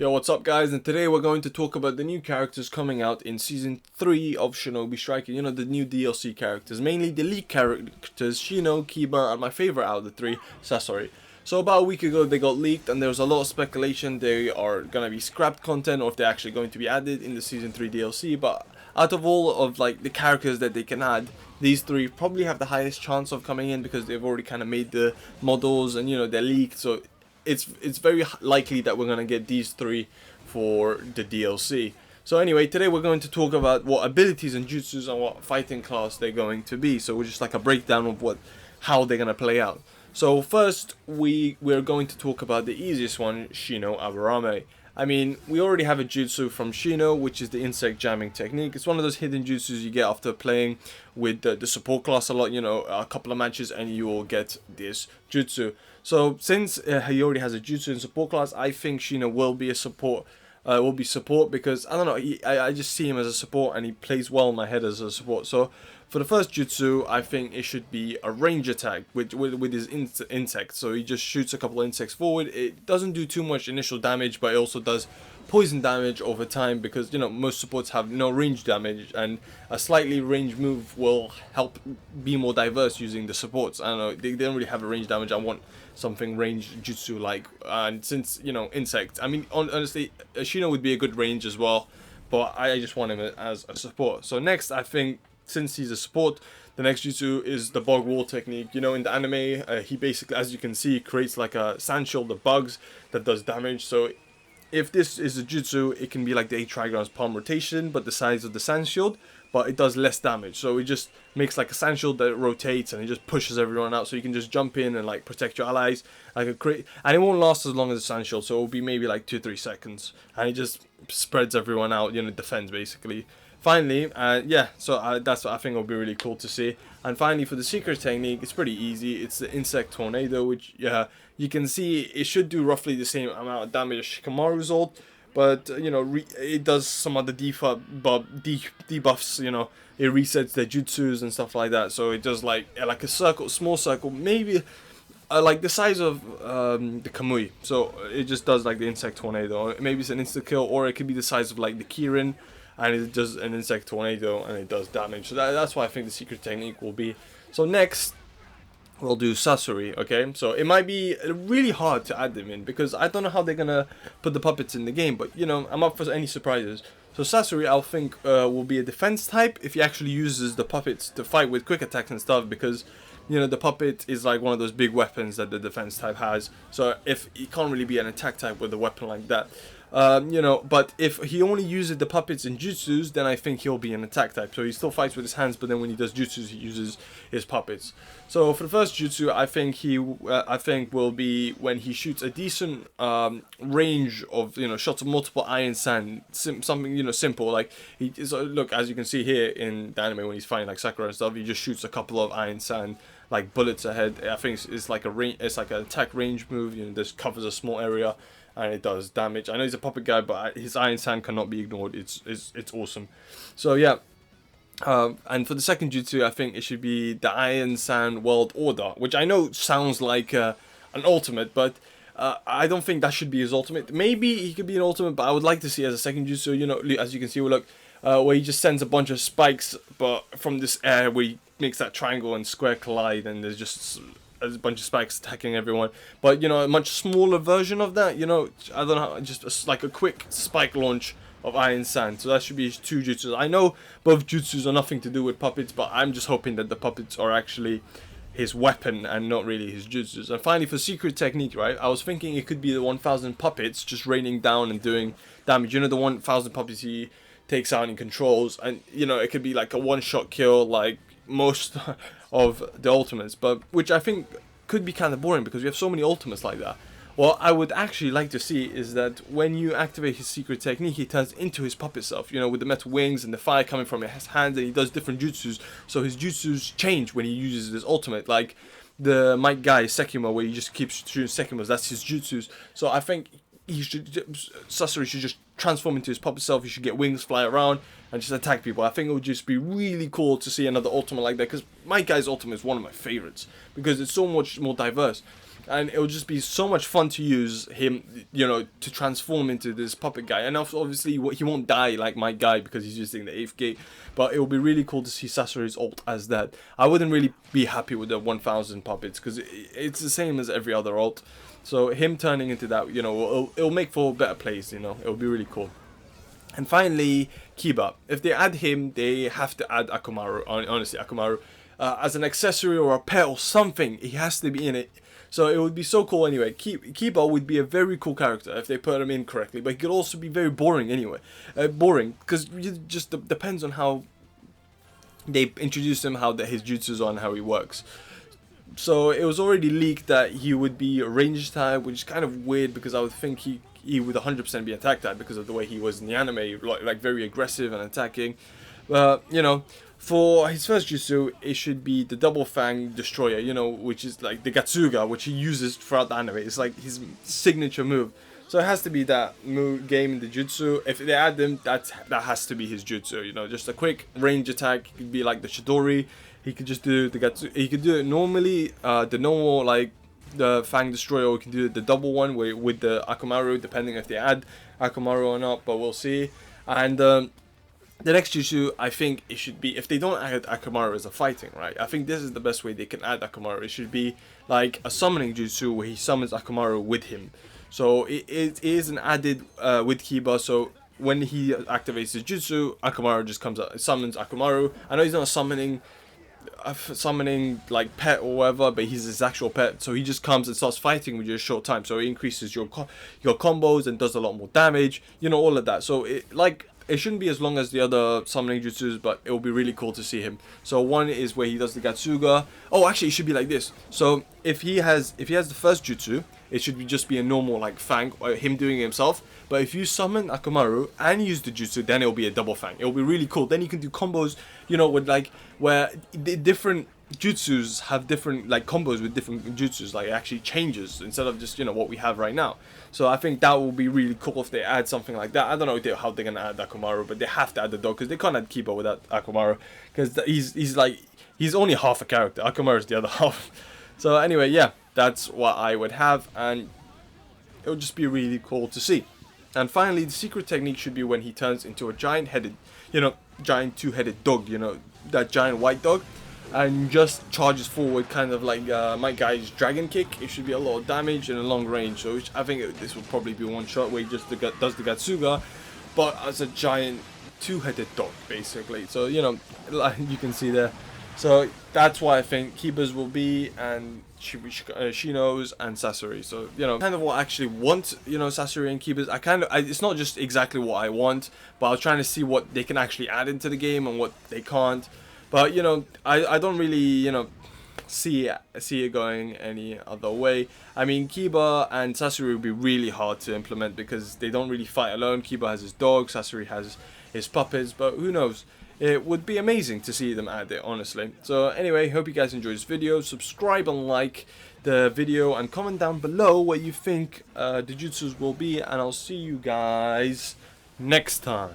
Yo, what's up guys, and today we're going to talk about the new characters coming out in Season 3 of Shinobi Striker, the new DLC characters, mainly the lead characters, Shino, Kiba, and my favorite out of the three, Sasori. So about a week ago they got leaked and there was a lot of speculation they are going to be scrapped content or if they're actually going to be added in the Season 3 DLC, but out of all of like the characters that they can add, these three probably have the highest chance of coming in because they've already kind of made the models and they're leaked, so it's very likely that we're going to get these three for the DLC. So anyway, today we're going to talk about what abilities and jutsus and what fighting class they're going to be. So we're just like a breakdown of how they're going to play out. So first we're going to talk about the easiest one, Shino Aburame. I mean, we already have a jutsu from Shino, which is the insect jamming technique. It's one of those hidden jutsus you get after playing with the support class a lot, a couple of matches, and you will get this jutsu. So since he already has a jutsu in support class, I think Shino will be a support. Because I don't know, I just see him as a support and he plays well in my head as a support. So for the first jutsu, I think it should be a range attack with his insects. So he just shoots a couple of insects forward. It doesn't do too much initial damage, but it also does poison damage over time because most supports have no range damage, and a slightly range move will help be more diverse using the supports. I don't know, they don't really have a range damage. I want something range jutsu like, and since insect, I mean honestly Shino would be a good range as well, but I just want him as a support. So next, I think since he's a support, the next jutsu is the bog wall technique. In the anime, he basically, as you can see, creates like a sand shield of bugs that does damage. So if this is a jutsu, it can be like the 8 trigrams palm rotation, but the size of the sand shield, but it does less damage. So it just makes like a sand shield that rotates and it just pushes everyone out. So you can just jump in and like protect your allies, and it won't last as long as the sand shield. So it will be maybe like 2-3 seconds, and it just spreads everyone out. Defends basically. Finally, that's what I think will be really cool to see. And finally, for the secret technique, it's pretty easy. It's the insect tornado, which you can see it should do roughly the same amount of damage as Shikamaru's ult, but it does some other debuffs. It resets their jutsus and stuff like that. So it does like a small circle, maybe like the size of the Kamui. So it just does like the insect tornado. Maybe it's an insta kill, or it could be the size of like the Kirin, and it does an insect tornado and it does damage. So that's why I think the secret technique will be. So next we'll do Sasori. Okay, so it might be really hard to add them in because I don't know how they're gonna put the puppets in the game, but I'm up for any surprises. So Sasori, I think will be a defense type if he actually uses the puppets to fight with quick attacks and stuff, because the puppet is like one of those big weapons that the defense type has. So if he can't really be an attack type with a weapon like that, but if he only uses the puppets in jutsus, then I think he'll be an attack type. So he still fights with his hands, but then when he does jutsus, he uses his puppets. So for the first jutsu, I think will be when he shoots a decent range of shots of multiple iron sand, something simple like look, as you can see here in the anime when he's fighting like Sakura and stuff, he just shoots a couple of iron sand like bullets ahead. I think it's like it's like an attack range move. This covers a small area and it does damage. I know he's a puppet guy, but his iron sand cannot be ignored. It's awesome. So yeah. And for the second jutsu, I think it should be the Iron Sand World Order, which I know sounds like an ultimate, but I don't think that should be his ultimate. Maybe he could be an ultimate, but I would like to see as a second jutsu. As you can see, look, where he just sends a bunch of spikes, but from this air where he makes that triangle and square collide, and there's just a bunch of spikes attacking everyone. But a much smaller version of that. I don't know, just like a quick spike launch of iron sand. So that should be his 2 jutsus. I know both jutsus are nothing to do with puppets, but I'm just hoping that the puppets are actually his weapon and not really his jutsus. And finally, for secret technique, right, I was thinking it could be the 1000 puppets just raining down and doing damage. The 1000 puppets he takes out and controls, and it could be like a one-shot kill like most of the ultimates, but which I think could be kind of boring because we have so many ultimates like that. What I would actually like to see is that when you activate his secret technique, he turns into his puppet self, with the metal wings and the fire coming from his hands, and he does different jutsus. So his jutsus change when he uses his ultimate, like the Might Guy Sekimo, where he just keeps shooting Sekimos. That's his jutsus. So I think Sasori should just transform into his puppet self. He should get wings, fly around, and just attack people. I think it would just be really cool to see another ultimate like that, because Might Guy's ultimate is one of my favorites because it's so much more diverse. and it would just be so much fun to use him, you know, to transform into this puppet guy. And obviously he won't die like my guy because he's using the 8th gate, but it would be really cool to see Sasori's ult as that. I wouldn't really be happy with the 1000 puppets because it's the same as every other ult. So him turning into that, you know, it'll make for better plays, you know, it'll be really cool. And finally, Kiba. If they add him, they have to add Akamaru. Honestly, Akamaru as an accessory or a pet or something. He has to be in it. So it would be so cool anyway. Kiba would be a very cool character if they put him in correctly. But he could also be very boring anyway. Boring, because it just depends on how they introduce him, how his jutsus are and how he works. So it was already leaked that he would be a range type, which is kind of weird because I would think he would 100% be attack type because of the way he was in the anime, like very aggressive and attacking. You know, for his first jutsu, it should be the double fang destroyer, you know, which is like the Gatsuga, which he uses throughout the anime. It's like his signature move. So it has to be that move game in the jutsu. If they add them, that has to be his jutsu, you know, just a quick range attack. It could be like the Shadori. He could just do the Gatsu. He could do it normally, the normal, like the Fang Destroyer, or he can do the double one with the Akamaru, depending if they add Akamaru or not, but we'll see. And the next jutsu, I think it should be, if they don't add Akamaru as a fighting, right? I think this is the best way they can add Akamaru. It should be like a summoning jutsu where he summons Akamaru with him. So it is an added with Kiba, so when he activates his jutsu, Akamaru just comes out, summons Akamaru. I know he's not summoning like pet or whatever, but he's his actual pet, so he just comes and starts fighting with you a short time, so it increases your combos and does a lot more damage, you know, all of that. So it shouldn't be as long as the other summoning jutsus, but it will be really cool to see him. So one is where he does the Gatsuga. Oh, actually it should be like this. So if he has the first jutsu, it should just be a normal like fang, or him doing it himself. But if you summon Akamaru and use the jutsu, then it'll be a double fang. It'll be really cool. Then you can do combos, you know, with like where the different jutsus have different like combos with different jutsus. Like it actually changes instead of just, you know, what we have right now. So I think that will be really cool if they add something like that. I don't know how they're gonna add Akamaru, but they have to add the dog because they can't add Kiba without Akamaru, because he's only half a character. Akamaru is the other half. So anyway, yeah, that's what I would have, and it would just be really cool to see. And finally, the secret technique should be when he turns into a giant two-headed dog, you know, that giant white dog, and just charges forward, kind of like my guy's dragon kick. It should be a lot of damage and a long range. So I think this will probably be one shot where he just does the Gatsuga, but as a giant two-headed dog, basically. So, you know, like you can see there. So that's why I think Kiba's will be, and Shino's and Sasori. So, you know, kind of what I actually want, you know, Sasori and Kiba's. It's not just exactly what I want, but I was trying to see what they can actually add into the game and what they can't. But, you know, I don't really, you know, see it going any other way. I mean, Kiba and Sasori would be really hard to implement because they don't really fight alone. Kiba has his dog, Sasori has his puppets, but who knows? It would be amazing to see them add it, honestly. So anyway, hope you guys enjoyed this video. Subscribe and like the video and comment down below what you think the jutsus will be, and I'll see you guys next time.